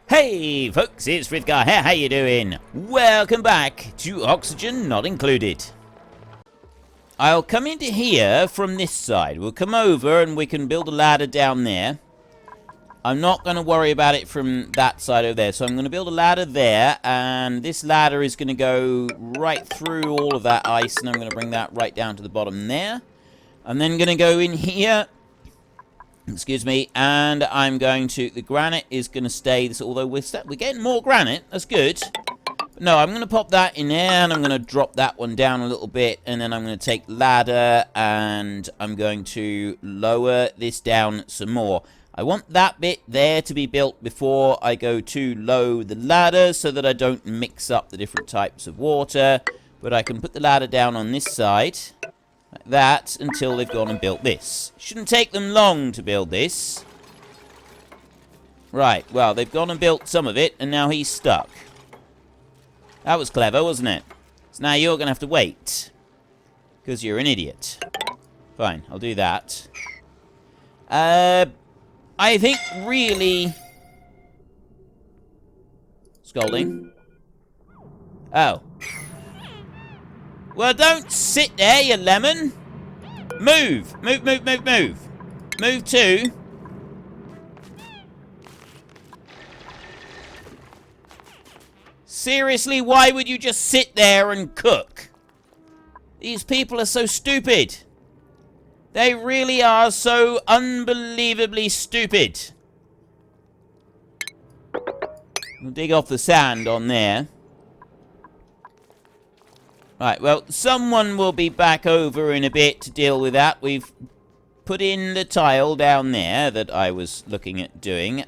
Hey folks, it's Frithgar here, how you doing? Welcome back to Oxygen Not Included. I'll come into here from this side. We'll come over and we can build a ladder down there. I'm not going to worry about it from that side over there. So I'm going to build a ladder there, and this ladder is going to go right through all of that ice, and I'm going to bring that right down to the bottom there. I'm then going to go in here. Excuse me, and I'm going to, the granite is going to stay, this, although we're getting more granite, that's good. But no, I'm going to pop that in there, and I'm going to drop that one down a little bit, and then I'm going to take ladder, and I'm going to lower this down some more. I want that bit there to be built before I go too low the ladder, so that I don't mix up the different types of water, but I can put the ladder down on this side. Like that, until they've gone and built this. Shouldn't take them long to build this. Right, well, they've gone and built some of it, and now he's stuck. That was clever, wasn't it? So now you're going to have to wait. Because you're an idiot. Fine, I'll do that. I think, really... Scolding. Oh. Well, don't sit there, you lemon. Move. Move, move, move, move. Move to. Seriously, why would you just sit there and cook? These people are so stupid. They really are so unbelievably stupid. We'll dig off the sand on there. Right, well, someone will be back over in a bit to deal with that. We've put in the tile down there that I was looking at doing.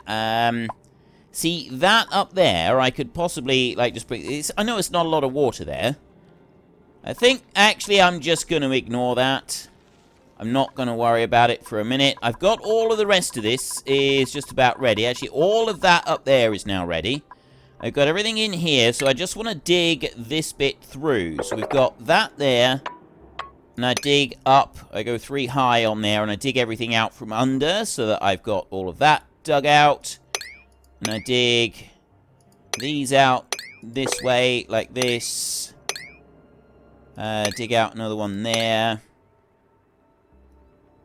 See, that up there, I could possibly, like, just bring... I know it's not a lot of water there. I think, actually, I'm just going to ignore that. I'm not going to worry about it for a minute. I've got all of the rest of this is just about ready. Actually, all of that up there is now ready. I've got everything in here, so I just want to dig this bit through. So we've got that there, and I dig up. I go 3 high on there, and I dig everything out from under so that I've got all of that dug out. And I dig these out this way, like this. Dig out another one there.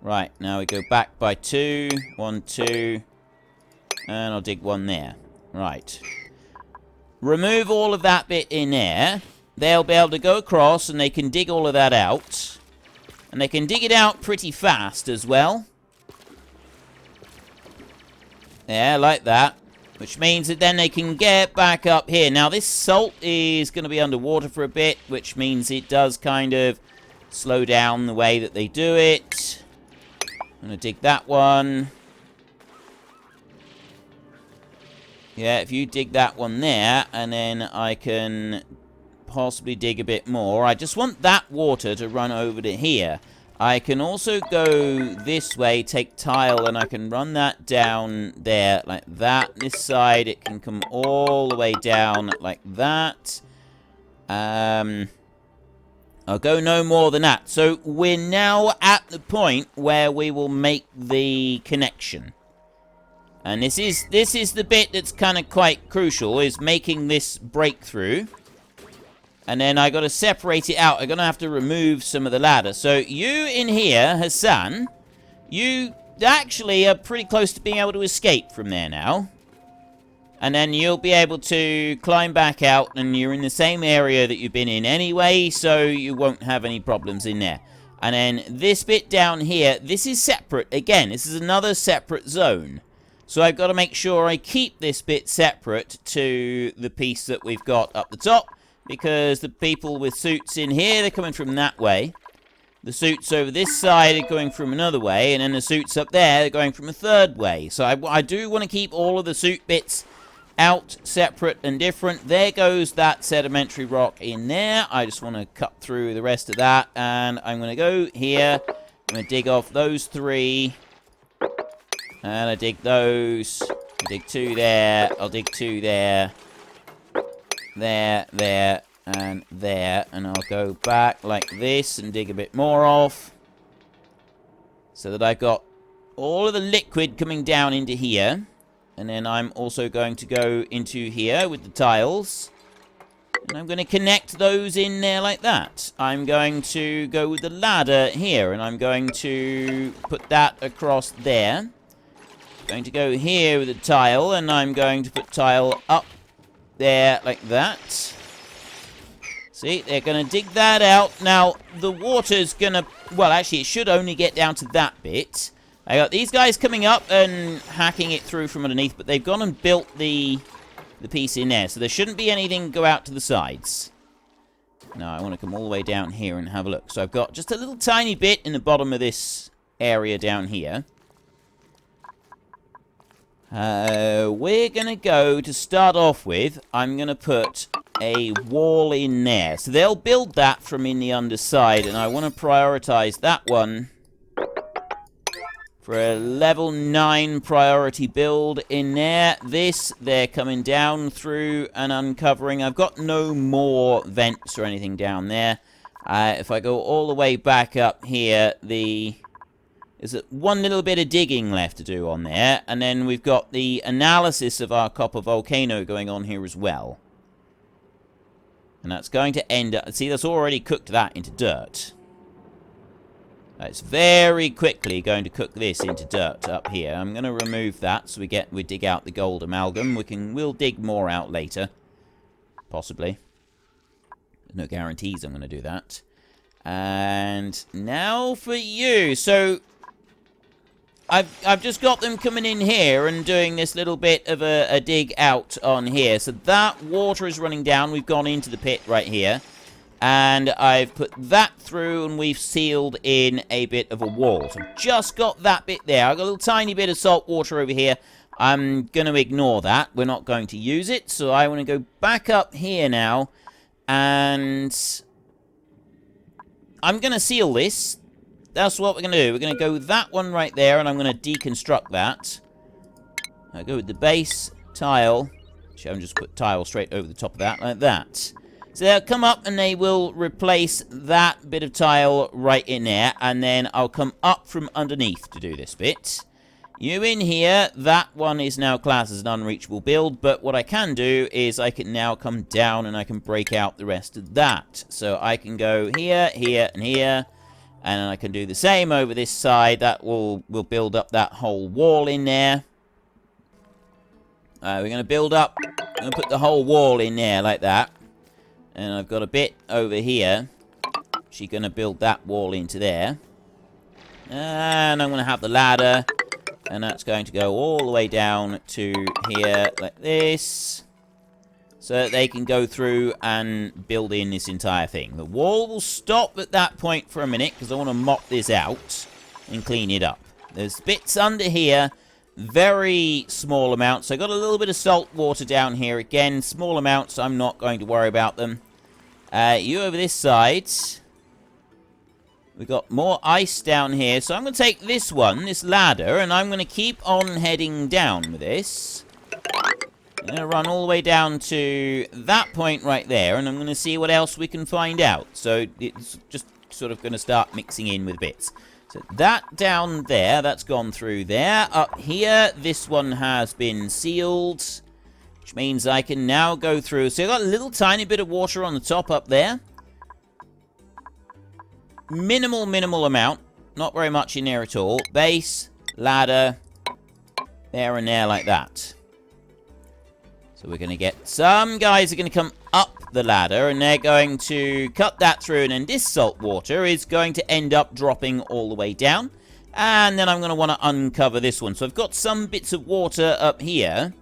Right, now we go back by 2. 1, 2. And I'll dig one there. Right. Remove all of that bit in there. They'll be able to go across and they can dig all of that out. And they can dig it out pretty fast as well. Yeah, like that. Which means that then they can get back up here. Now, this salt is going to be underwater for a bit, which means it does kind of slow down the way that they do it. I'm going to dig that one. Yeah, if you dig that one there, and then I can possibly dig a bit more. I just want that water to run over to here. I can also go this way, take tile, and I can run that down there like that. This side, it can come all the way down like that. I'll go no more than that. So we're now at the point where we will make the connection. And this is the bit that's kind of quite crucial, is making this breakthrough. And then I got to separate it out. I'm going to have to remove some of the ladder. So you in here, Hassan, you actually are pretty close to being able to escape from there now. And then you'll be able to climb back out, and you're in the same area that you've been in anyway, so you won't have any problems in there. And then this bit down here, this is separate. Again, this is another separate zone. So I've got to make sure I keep this bit separate to the piece that we've got up the top, because the people with suits in here, they're coming from that way. The suits over this side are going from another way, and then the suits up there are going from a third way. So I do want to keep all of the suit bits out, separate and different. There goes that sedimentary rock in there. I just want to cut through the rest of that, and I'm going to go here. I'm going to dig off those 3. And I dig those. I dig 2 there. I'll dig 2 there. There, there, and there. And I'll go back like this and dig a bit more off. So that I've got all of the liquid coming down into here. And then I'm also going to go into here with the tiles. And I'm going to connect those in there like that. I'm going to go with the ladder here. And I'm going to put that across there. Going to go here with a tile. And I'm going to put tile up there like that. See, they're going to dig that out. Now, the water's going to... Well, actually, it should only get down to that bit. I got these guys coming up and hacking it through from underneath, but they've gone and built the piece in there, so there shouldn't be anything go out to the sides. Now, I want to come all the way down here and have a look. So I've got just a little tiny bit in the bottom of this area down here. We're going to go, to start off with, I'm going to put a wall in there. So they'll build that from in the underside, and I want to prioritize that one for a level 9 priority build in there. This, they're coming down through and uncovering. I've got no more vents or anything down there. If I go all the way back up here, there's one little bit of digging left to do on there. And then we've got the analysis of our copper volcano going on here as well. And that's going to end up... See, that's already cooked that into dirt. It's very quickly going to cook this into dirt up here. I'm going to remove that so we dig out the gold amalgam. We'll dig more out later. Possibly. There's no guarantees I'm going to do that. And now for you. So I've just got them coming in here and doing this little bit of a dig out on here. So that water is running down. We've gone into the pit right here. And I've put that through, and we've sealed in a bit of a wall. So I've just got that bit there. I've got a little tiny bit of salt water over here. I'm going to ignore that. We're not going to use it. So I want to go back up here now. And I'm going to seal this. That's what we're going to do. We're going to go with that one right there, and I'm going to deconstruct that. I go with the base tile. Actually, I'm just put tile straight over the top of that, like that. So they'll come up and they will replace that bit of tile right in there. And then I'll come up from underneath to do this bit. You in here, that one is now classed as an unreachable build. But what I can do is I can now come down and I can break out the rest of that. So I can go here, here, and here. And I can do the same over this side. That will build up that whole wall in there. We're going to build up, I'm going to put the whole wall in there like that. And I've got a bit over here. She's going to build that wall into there. And I'm going to have the ladder. And that's going to go all the way down to here like this. So that they can go through and build in this entire thing. The wall will stop at that point for a minute, because I want to mop this out and clean it up. There's bits under here. Very small amounts. I got a little bit of salt water down here. Again, small amounts. I'm not going to worry about them. You over this side. We've got more ice down here. So I'm going to take this one, this ladder, and I'm going to keep on heading down with this. I'm going to run all the way down to that point right there, and I'm going to see what else we can find out. So it's just sort of going to start mixing in with bits. So that down there, that's gone through there. Up here, this one has been sealed, which means I can now go through. So I've got a little tiny bit of water on the top up there. Minimal amount. Not very much in there at all. Base, ladder, there and there like that. So we're going to get some guys are going to come up the ladder, and they're going to cut that through, and then this salt water is going to end up dropping all the way down. And then I'm going to want to uncover this one. So I've got some bits of water up here,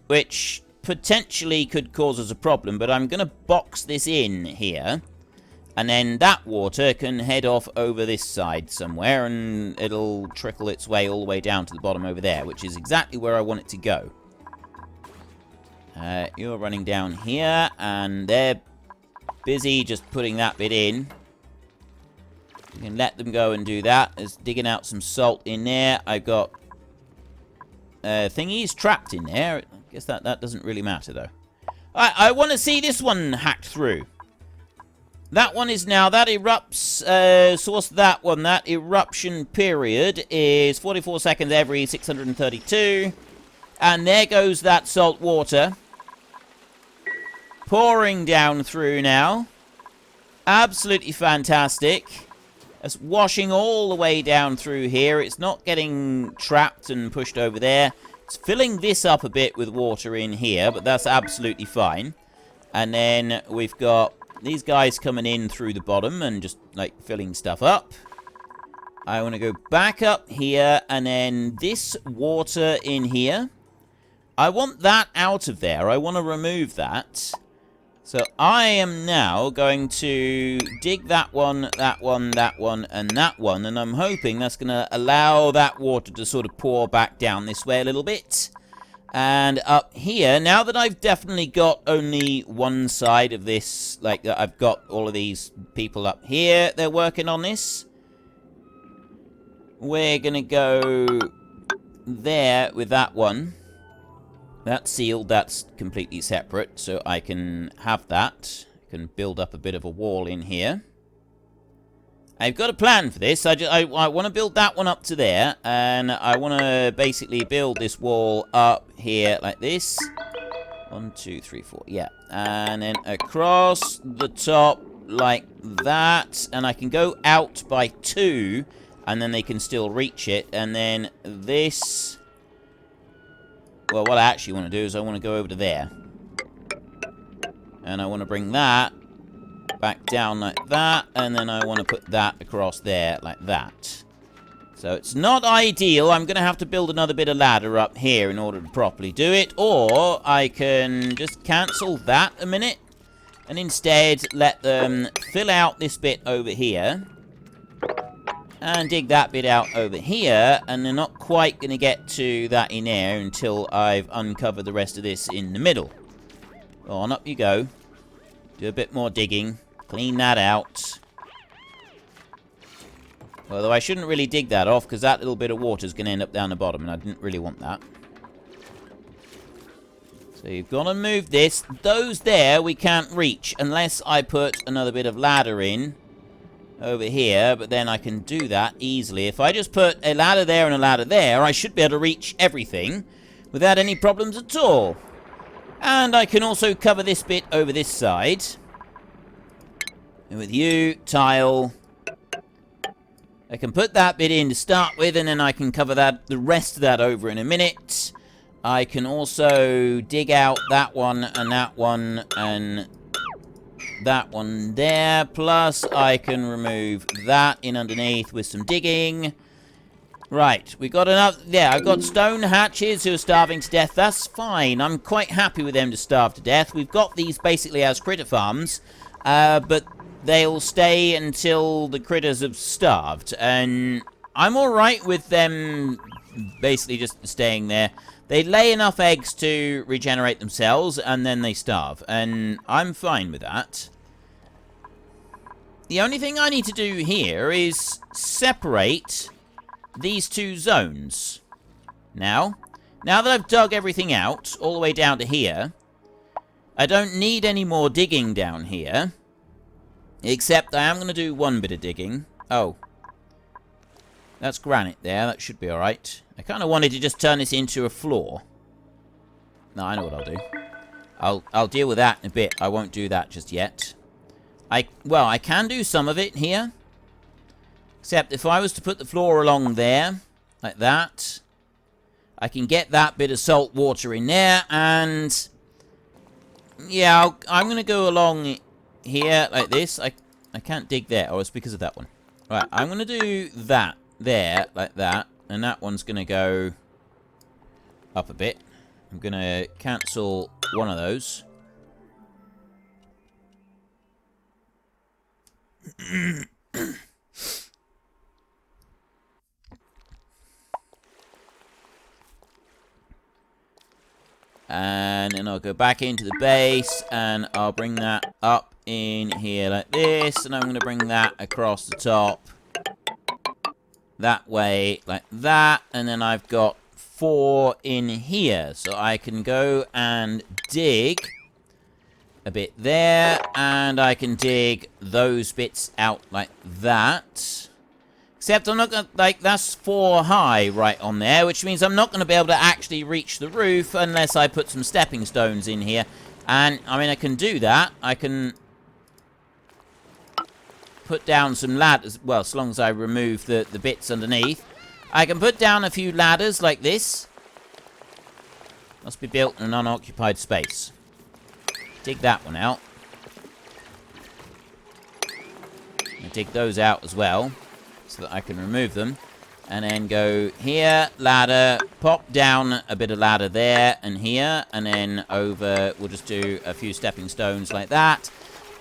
which potentially could cause us a problem, but I'm going to box this in here. And then that water can head off over this side somewhere, and it'll trickle its way all the way down to the bottom over there, which is exactly where I want it to go. You're running down here, and they're busy just putting that bit in. You can let them go and do that. There's digging out some salt in there. I've got thingies trapped in there. I guess that doesn't really matter, though. I want to see this one hacked through. That one is now, that erupts, so what's that one? That eruption period is 44 seconds every 632. And there goes that salt water. Pouring down through now. Absolutely fantastic. It's washing all the way down through here. It's not getting trapped and pushed over there. It's filling this up a bit with water in here, but that's absolutely fine. And then we've got these guys coming in through the bottom and just, like, filling stuff up. I want to go back up here, and then this water in here. I want that out of there. I want to remove that. So I am now going to dig that one, that one, that one, and that one. And I'm hoping that's going to allow that water to sort of pour back down this way a little bit. And up here, now that I've definitely got only one side of this, like I've got all of these people up here, they're working on this. We're going to go there with that one. That's sealed, that's completely separate, so I can have that. I can build up a bit of a wall in here. I've got a plan for this. I want to build that one up to there, and I want to basically build this wall up here like this. 1, 2, 3, 4, yeah. And then across the top like that, and I can go out by 2, and then they can still reach it, and then this... Well, what I actually want to do is I want to go over to there. And I want to bring that back down like that. And then I want to put that across there like that. So it's not ideal. I'm going to have to build another bit of ladder up here in order to properly do it. Or I can just cancel that a minute. And instead let them fill out this bit over here. And dig that bit out over here, and they're not quite going to get to that in there until I've uncovered the rest of this in the middle. On up you go. Do a bit more digging. Clean that out. Although I shouldn't really dig that off, because that little bit of water is going to end up down the bottom, and I didn't really want that. So you've got to move this. Those there we can't reach, unless I put another bit of ladder in. Over here, but then I can do that easily. If I just put a ladder there and a ladder there, I should be able to reach everything without any problems at all. And I can also cover this bit over this side. And with you, tile. I can put that bit in to start with, and then I can cover that, the rest of that over in a minute. I can also dig out that one, and that one there, plus I can remove that in underneath with some digging. Right, we got enough. Yeah, I've got stone hatches who are starving to death. That's fine. I'm quite happy with them to starve to death. We've got these basically as critter farms, but they'll stay until the critters have starved. And I'm alright with them basically just staying there. They lay enough eggs to regenerate themselves, and then they starve. And I'm fine with that. The only thing I need to do here is separate these two zones. Now that I've dug everything out, all the way down to here, I don't need any more digging down here. Except I am going to do one bit of digging. Oh. That's granite there. That should be alright. I kind of wanted to just turn this into a floor. No, I know what I'll do. I'll deal with that in a bit. I won't do that just yet. Well, I can do some of it here. Except if I was to put the floor along there, like that, I can get that bit of salt water in there, and yeah, I'm going to go along here like this. I can't dig there. Oh, it's because of that one. Right, I'm going to do that there, like that, and that one's going to go up a bit. I'm going to cancel one of those. And then I'll go back into the base, and I'll bring that up in here like this, and I'm going to bring that across the top that way like that, and then I've got 4 in here, so I can go and dig a bit there, and I can dig those bits out like that. Except I'm not going to, like, that's 4 high right on there, which means I'm not going to be able to actually reach the roof unless I put some stepping stones in here. And, I mean, I can do that. I can put down some ladders. Well, as long as I remove the bits underneath. I can put down a few ladders like this. Must be built in an unoccupied space. Dig that one out. I dig those out as well, so that I can remove them. And then go here, ladder, pop down a bit of ladder there and here, and then over, we'll just do a few stepping stones like that.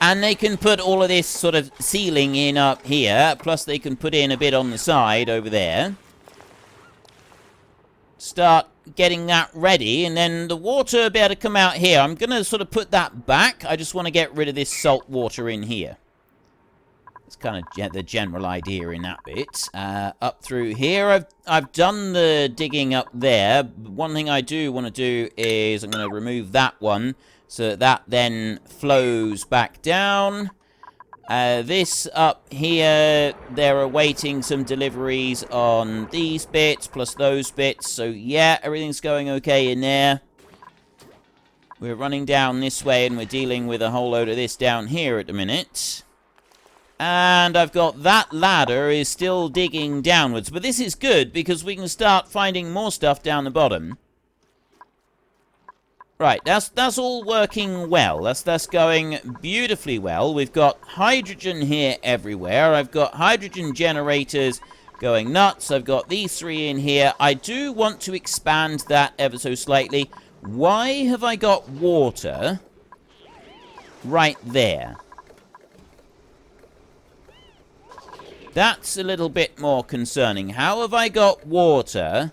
And they can put all of this sort of ceiling in up here, plus they can put in a bit on the side over there. Start getting that ready, and then the water will be able to come out here. I'm going to sort of put that back. I just want to get rid of this salt water in here. That's kind of the general idea in that bit. Up through here, I've done the digging up there. One thing I do want to do is I'm going to remove that one, so that then flows back down. This up here, they're awaiting some deliveries on these bits, plus those bits. So, yeah, everything's going okay in there. We're running down this way, and we're dealing with a whole load of this down here at the minute. And I've got that ladder is still digging downwards. But this is good, because we can start finding more stuff down the bottom. Right, that's all working well. That's going beautifully well. We've got hydrogen here everywhere. I've got hydrogen generators going nuts. I've got these 3 in here. I do want to expand that ever so slightly. Why have I got water right there? That's a little bit more concerning. How have I got water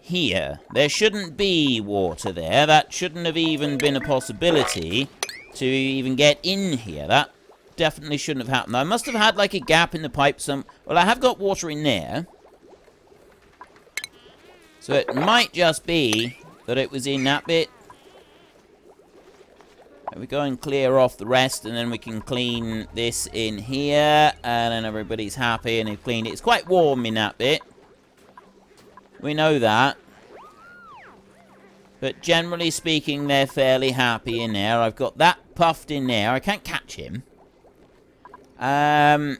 here? There shouldn't be water there. That shouldn't have even been a possibility to even get in here. That definitely shouldn't have happened. I must have had like a gap in the pipe some... Well, I have got water in there. So it might just be that it was in that bit. We go and clear off the rest, and then we can clean this in here, and then everybody's happy, and they've cleaned it. It's quite warm in that bit. We know that. But generally speaking, they're fairly happy in there. I've got that puffed in there. I can't catch him. Really,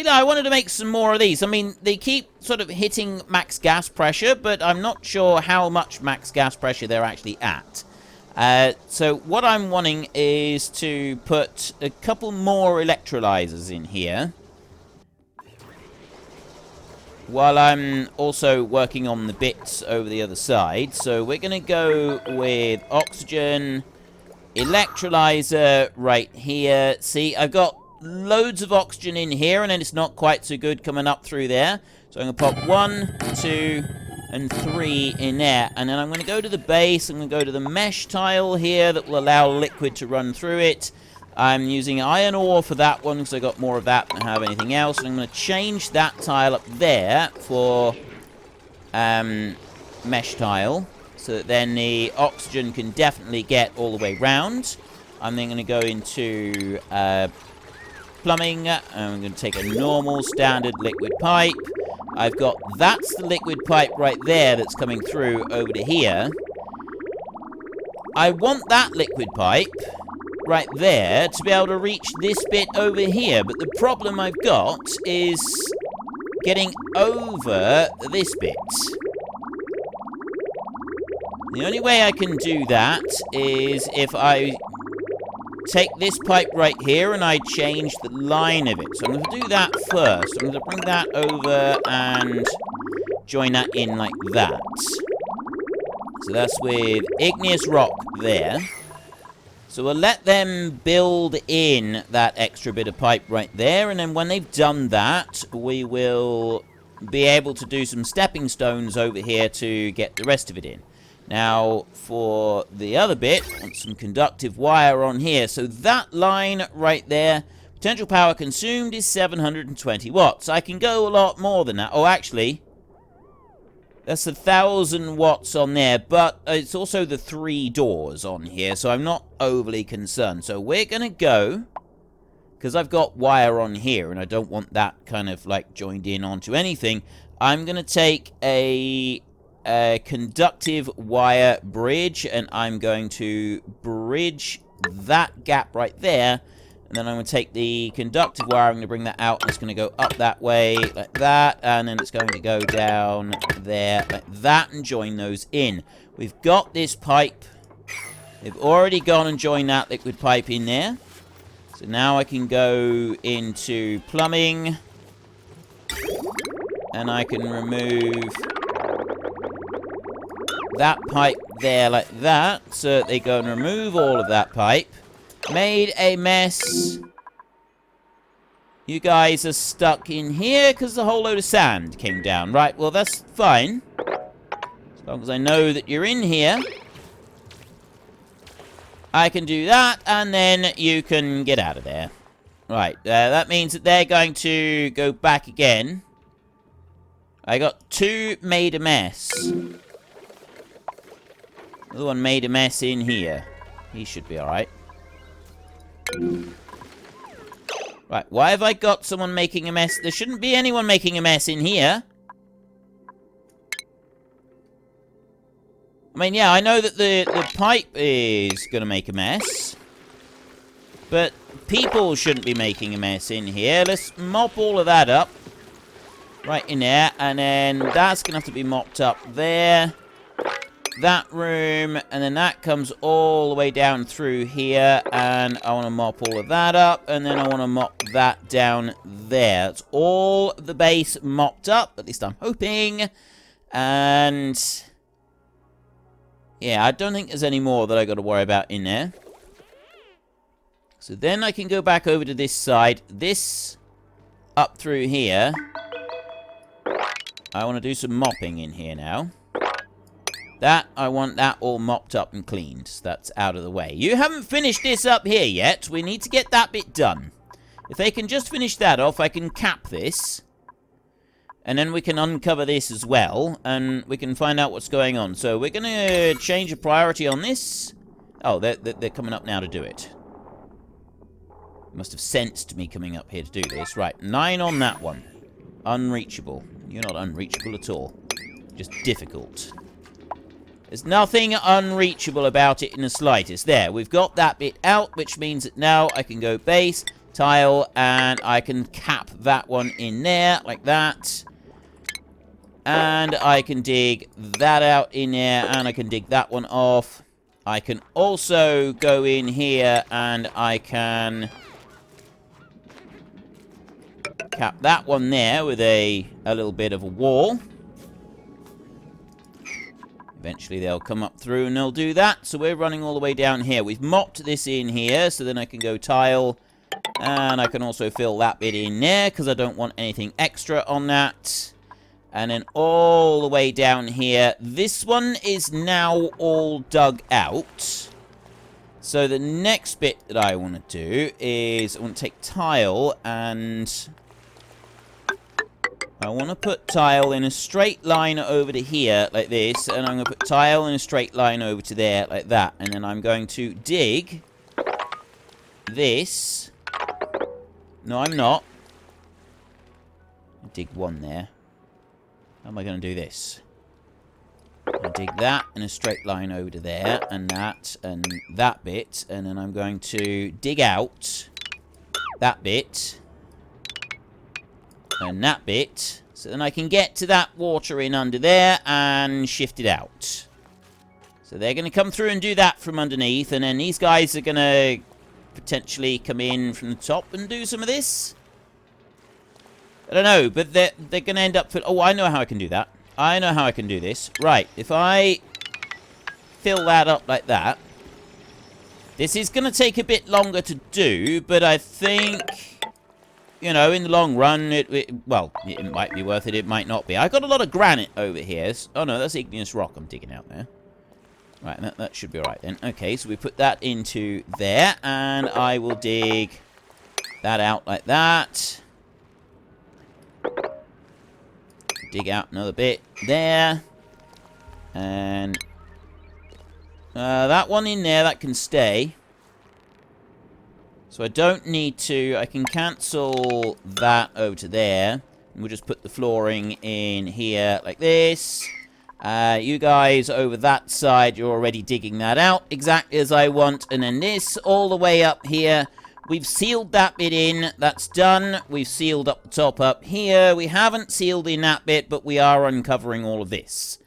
I wanted to make some more of these. I mean, they keep sort of hitting max gas pressure, but I'm not sure how much max gas pressure they're actually at. So what I'm wanting is to put a couple more electrolyzers in here, while I'm also working on the bits over the other side. So we're going to go with oxygen, electrolyzer right here. See, I've got loads of oxygen in here, and then it's not quite so good coming up through there. So I'm going to pop 1, 2, and 3 in there. And then I'm going to go to the base. I'm going to go to the mesh tile here that will allow liquid to run through it. I'm using iron ore for that one because I got more of that than I have anything else. And I'm going to change that tile up there for mesh tile, so that then the oxygen can definitely get all the way round. I'm then going to go into plumbing. I'm going to take a normal standard liquid pipe. I've got, that's the liquid pipe right there that's coming through over to here. I want that liquid pipe right there to be able to reach this bit over here. But the problem I've got is getting over this bit. The only way I can do that is if I take this pipe right here and I change the line of it. So I'm going to do that first. I'm going to bring that over and join that in like that. So that's with igneous rock there. So we'll let them build in that extra bit of pipe right there. And then when they've done that, we will be able to do some stepping stones over here to get the rest of it in. Now, for the other bit, I want some conductive wire on here. So that line right there, potential power consumed is 720 watts. I can go a lot more than that. Oh, actually, that's 1,000 watts on there, but it's also the 3 doors on here, so I'm not overly concerned. So we're going to go because I've got wire on here, and I don't want that kind of, like, joined in onto anything, I'm going to take a conductive wire bridge, and I'm going to bridge that gap right there. And then I'm going to take the conductive wire, I'm going to bring that out, and it's going to go up that way, like that, and then it's going to go down there, like that, and join those in. We've got this pipe. They've already gone and joined that liquid pipe in there. So now I can go into plumbing, and I can remove that pipe there like that, so they go and remove all of that pipe. Made a mess. You guys are stuck in here because the whole load of sand came down. Right, well, that's fine. As long as I know that you're in here. I can do that, and then you can get out of there. Right, that means that they're going to go back again. I got 2 made a mess. Another one made a mess in here. He should be alright. Right, why have I got someone making a mess? There shouldn't be anyone making a mess in here. I mean, yeah, I know that the pipe is going to make a mess. But people shouldn't be making a mess in here. Let's mop all of that up. Right in there. And then that's going to have to be mopped up there. That room, and then that comes all the way down through here, and I want to mop all of that up, and then I want to mop that down there. It's all the base mopped up, at least I'm hoping, and yeah, I don't think there's any more that I got to worry about in there. So then I can go back over to this side, this up through here. I want to do some mopping in here now. That, I want that all mopped up and cleaned. So that's out of the way. You haven't finished this up here yet. We need to get that bit done. If they can just finish that off, I can cap this. And then we can uncover this as well. And we can find out what's going on. So we're going to change a priority on this. Oh, they're coming up now to do it. Must have sensed me coming up here to do this. Right, 9 on that one. Unreachable. You're not unreachable at all. Just difficult. There's nothing unreachable about it in the slightest. There, we've got that bit out, which means that now I can go base, tile, and I can cap that one in there, like that. And I can dig that out in there, and I can dig that one off. I can also go in here, and I can cap that one there with a little bit of a wall. Eventually they'll come up through and they'll do that. So we're running all the way down here. We've mopped this in here, so then I can go tile. And I can also fill that bit in there, because I don't want anything extra on that. And then all the way down here. This one is now all dug out. So the next bit that I want to do is I want to take tile and I want to put tile in a straight line over to here, like this, and I'm going to put tile in a straight line over to there, like that, and then I'm going to dig this. No, I'm not. Dig one there. How am I going to do this? I'll dig that in a straight line over to there, and that bit, and then I'm going to dig out that bit. And that bit, so then I can get to that water in under there and shift it out. So they're going to come through and do that from underneath, and then these guys are going to potentially come in from the top and do some of this. I don't know, but they're going to end up... Oh, I know how I can do that. I know how I can do this. Right, if I fill that up like that, this is going to take a bit longer to do, but I think... You know, in the long run, well, it might be worth it, it might not be. I've got a lot of granite over here. Oh, no, that's igneous rock I'm digging out there. Right, that should be alright then. Okay, so we put that into there, and I will dig that out like that. Dig out another bit there. And that one in there, that can stay. So I don't need to... I can cancel that over to there. And we'll just put the flooring in here like this. You guys over that side, you're already digging that out exactly as I want. And then this all the way up here. We've sealed that bit in. That's done. We've sealed up the top up here. We haven't sealed in that bit, but we are uncovering all of this.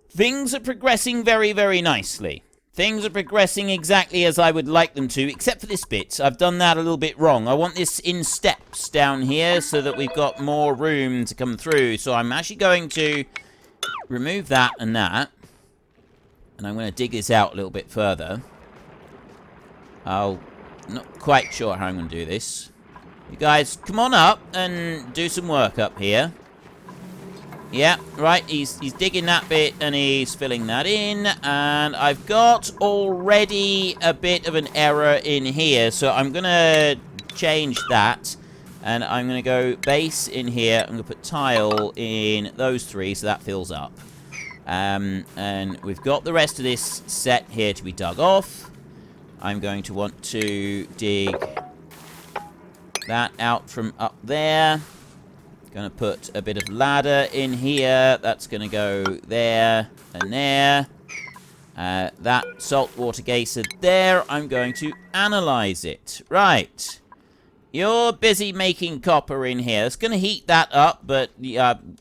Things are progressing very, very nicely. Things are progressing exactly as I would like them to, except for this bit. I've done that a little bit wrong. I want this in steps down here so that we've got more room to come through. So I'm actually going to remove that and that. And I'm going to dig this out a little bit further. I'm not quite sure how I'm going to do this. You guys, come on up and do some work up here. Yeah, right, he's digging that bit and he's filling that in. And I've got already a bit of an error in here, so I'm going to change that. And I'm going to go base in here. I'm going to put tile in those three so that fills up. And we've got the rest of this set here to be dug off. I'm going to want to dig that out from up there. Going to put a bit of ladder in here. That's going to go there and there. That saltwater geyser there, I'm going to analyze it. Right. You're busy making copper in here. It's going to heat that up, but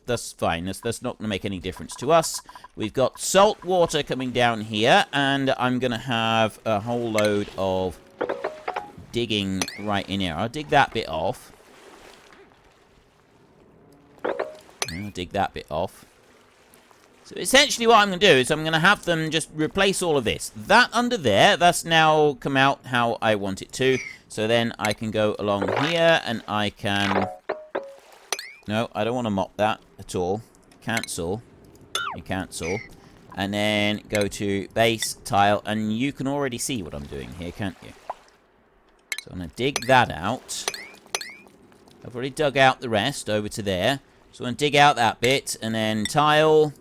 that's fine. That's not going to make any difference to us. We've got salt water coming down here, and I'm going to have a whole load of digging right in here. I'll dig that bit off. I'll dig that bit off. So essentially what I'm going to do is I'm going to have them just replace all of this. That under there, that's now come out how I want it to. So then I can go along here and I can... No, I don't want to mop that at all. Cancel. You cancel. And then go to base, tile, and you can already see what I'm doing here, can't you? So I'm going to dig that out. I've already dug out the rest over to there. So I'm going to dig out that bit, and then tile.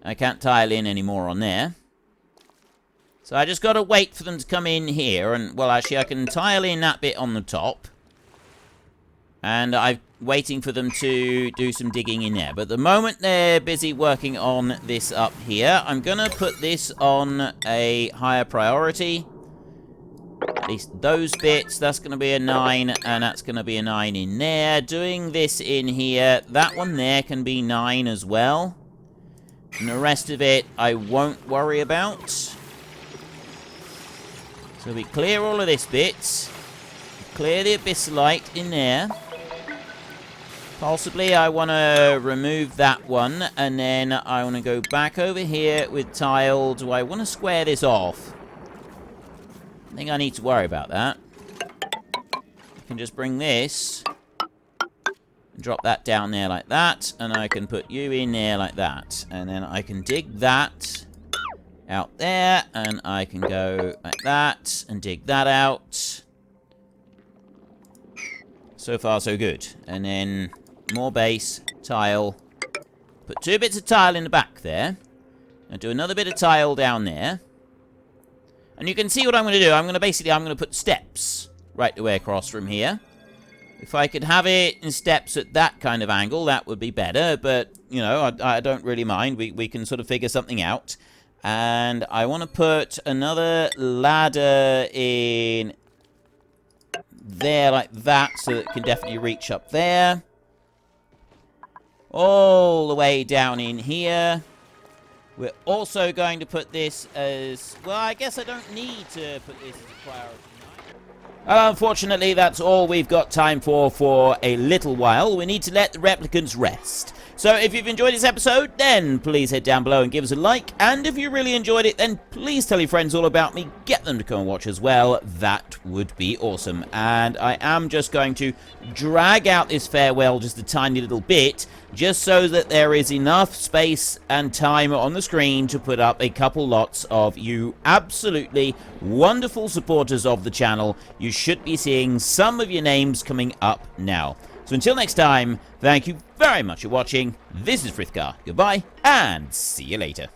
I can't tile in anymore on there. So I just got to wait for them to come in here, and, well, actually, I can tile in that bit on the top. And I'm waiting for them to do some digging in there. But the moment they're busy working on this up here, I'm going to put this on a higher priority. At least those bits, that's going to be a 9, and that's going to be a 9 in there. Doing this in here, that one there can be 9 as well. And the rest of it, I won't worry about. So we clear all of this bit. Clear the abyssalite in there. Possibly I want to remove that one, and then I want to go back over here with tile. Do I want to square this off? I think I need to worry about that. I can just bring this and drop that down there like that, and I can put you in there like that, and then I can dig that out there, and I can go like that and dig that out. So far so good. And then more base, tile, put 2 bits of tile in the back there, and do another bit of tile down there. And you can see what I'm going to do. I'm going to put steps right the way across from here. If I could have it in steps at that kind of angle, that would be better. But, you know, I don't really mind. We can sort of figure something out. And I want to put another ladder in there like that, so that it can definitely reach up there. All the way down in here. We're also going to put this as... Well, I guess I don't need to put this as a priority. Unfortunately, that's all we've got time for a little while. We need to let the replicants rest. So if you've enjoyed this episode, then please head down below and give us a like. And if you really enjoyed it, then please tell your friends all about me. Get them to come and watch as well. That would be awesome. And I am just going to drag out this farewell just a tiny little bit, just so that there is enough space and time on the screen to put up a couple lots of you absolutely wonderful supporters of the channel. You should be seeing some of your names coming up now. So until next time, thank you very much for watching. This is Frithgar. Goodbye, and see you later.